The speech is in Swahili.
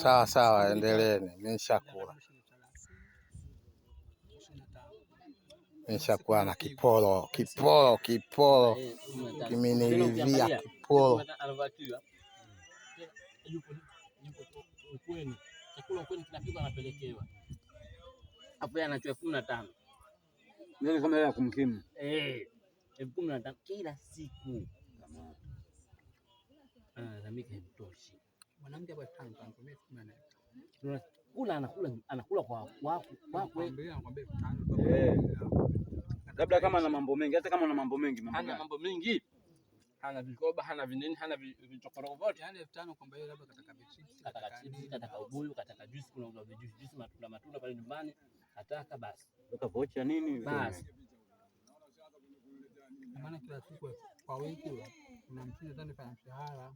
Sawa sawa, endeleeni. Nimeshakuwa na kiporo kimenilivia kiporo. Chakula kweli kinapigwa anapelekewa. Hapo yana 15,000. Ndio kama ya kumkimu. 15,000 kila siku. Zamika mtoshi. Mwanamke hapa Tanga anatumia 18. Anakula kwa labda kama na mambo mengi, hata kama na mambo mengi, hana mambo mengi. Hana vikoba, hana vinini, hana vichokoro vyote. Yani 5,000 kwamba yeye labda kataka chips, kataka ubuyu, kataka juice, kuna juice matunda pale nyumbani, ataka basi. Weka vocha nini? Basi. Maana kila siku kwa wiki kuna mtu ndani kwa mshahara.